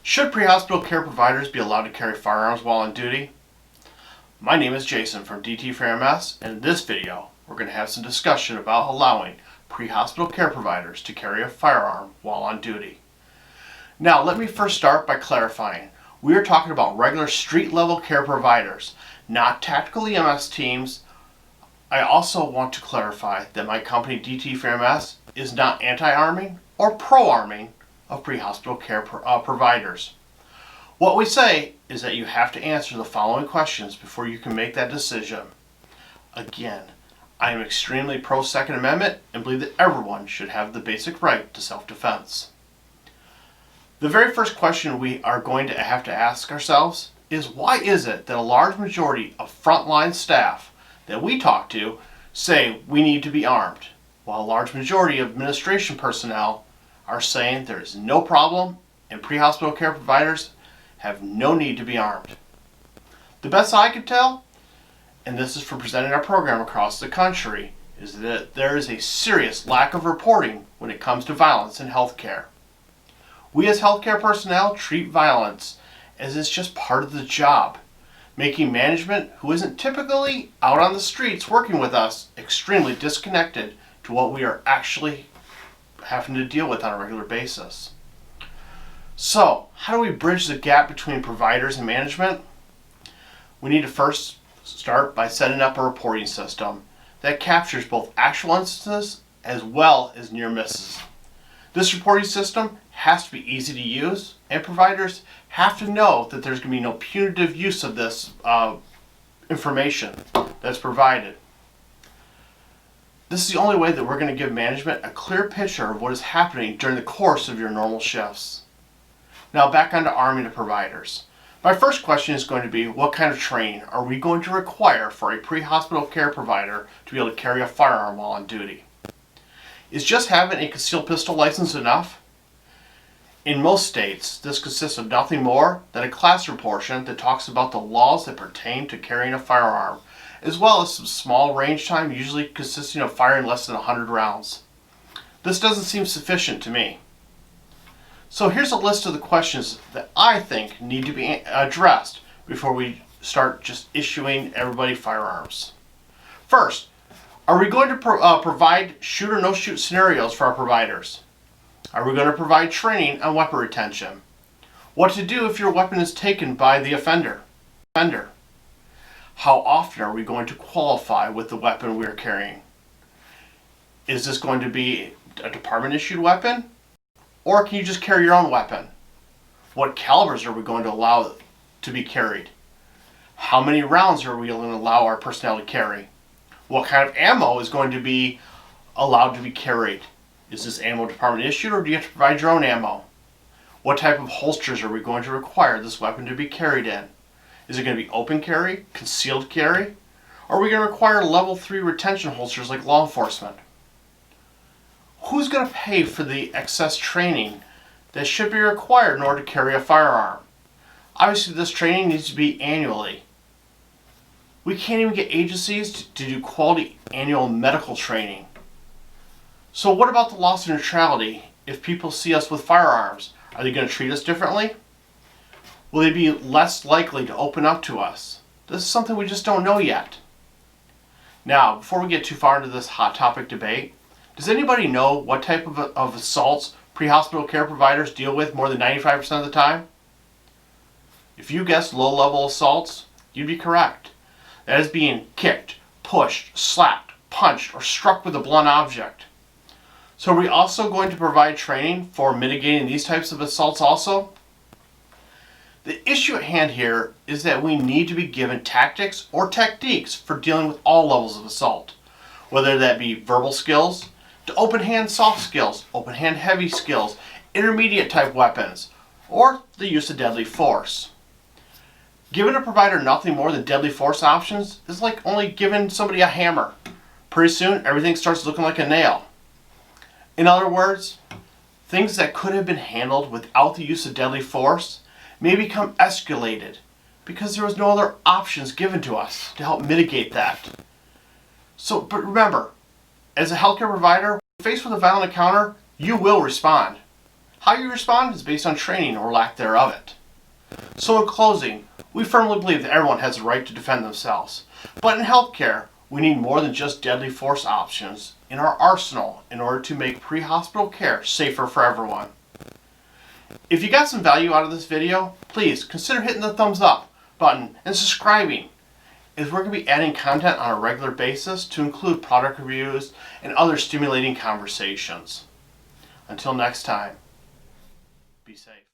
Should pre-hospital care providers be allowed to carry firearms while on duty? My name is Jason from DT Firearms, and in this video we're going to have some discussion about allowing pre-hospital care providers to carry a firearm while on duty. Now let me first start by clarifying. We are talking about regular street level care providers, not tactical EMS teams. I also want to clarify that my company DT Firearms is not anti-arming or pro-arming of pre-hospital care providers. What we say is that you have to answer the following questions before you can make that decision. Again, I am extremely pro Second Amendment and believe that everyone should have the basic right to self-defense. The very first question we are going to have to ask ourselves is, why is it that a large majority of frontline staff that we talk to say we need to be armed, while a large majority of administration personnel are saying there is no problem and pre-hospital care providers have no need to be armed? The best I could tell, and this is from presenting our program across the country, is that there is a serious lack of reporting when it comes to violence in healthcare. We as healthcare personnel treat violence as it's just part of the job, making management, who isn't typically out on the streets working with us, extremely disconnected to what we are actually having to deal with on a regular basis. So, how do we bridge the gap between providers and management? We need to first start by setting up a reporting system that captures both actual instances as well as near misses. This reporting system has to be easy to use, and providers have to know that there's going to be no punitive use of this information that's provided. This is the only way that we're going to give management a clear picture of what is happening during the course of your normal shifts. Now back onto arming the providers. My first question is going to be, what kind of training are we going to require for a pre-hospital care provider to be able to carry a firearm while on duty? Is just having a concealed pistol license enough? In most states, this consists of nothing more than a classroom portion that talks about the laws that pertain to carrying a firearm, as well as some small range time, usually consisting of firing less than 100 rounds. This doesn't seem sufficient to me. So here's a list of the questions that I think need to be addressed before we start just issuing everybody firearms. First, are we going to provide shoot or no shoot scenarios for our providers? Are we going to provide training on weapon retention? What to do if your weapon is taken by the offender? How often are we going to qualify with the weapon we are carrying? Is this going to be a department issued weapon? Or can you just carry your own weapon? What calibers are we going to allow to be carried? How many rounds are we going to allow our personnel to carry? What kind of ammo is going to be allowed to be carried? Is this ammo department issued, or do you have to provide your own ammo? What type of holsters are we going to require this weapon to be carried in? Is it going to be open carry, concealed carry? Or are we going to require level 3 retention holsters like law enforcement? Who's going to pay for the excess training that should be required in order to carry a firearm? Obviously, this training needs to be annually. We can't even get agencies to do quality annual medical training. So what about the loss of neutrality if people see us with firearms? Are they going to treat us differently? Will they be less likely to open up to us? This is something we just don't know yet. Now, before we get too far into this hot topic debate, does anybody know what type of assaults pre-hospital care providers deal with more than 95% of the time? If you guessed low-level assaults, you'd be correct. That is being kicked, pushed, slapped, punched, or struck with a blunt object. So are we also going to provide training for mitigating these types of assaults also? The issue at hand here is that we need to be given tactics or techniques for dealing with all levels of assault, whether that be verbal skills, to open hand soft skills, open hand heavy skills, intermediate type weapons, or the use of deadly force. Giving a provider nothing more than deadly force options is like only giving somebody a hammer. Pretty soon everything starts looking like a nail. In other words, things that could have been handled without the use of deadly force may become escalated because there was no other options given to us to help mitigate that. But remember, as a healthcare provider, faced with a violent encounter, you will respond. How you respond is based on training or lack thereof it. So in closing, we firmly believe that everyone has the right to defend themselves. But in healthcare, we need more than just deadly force options in our arsenal in order to make pre-hospital care safer for everyone. If you got some value out of this video, please consider hitting the thumbs up button and subscribing, as we're going to be adding content on a regular basis to include product reviews and other stimulating conversations. Until next time, be safe.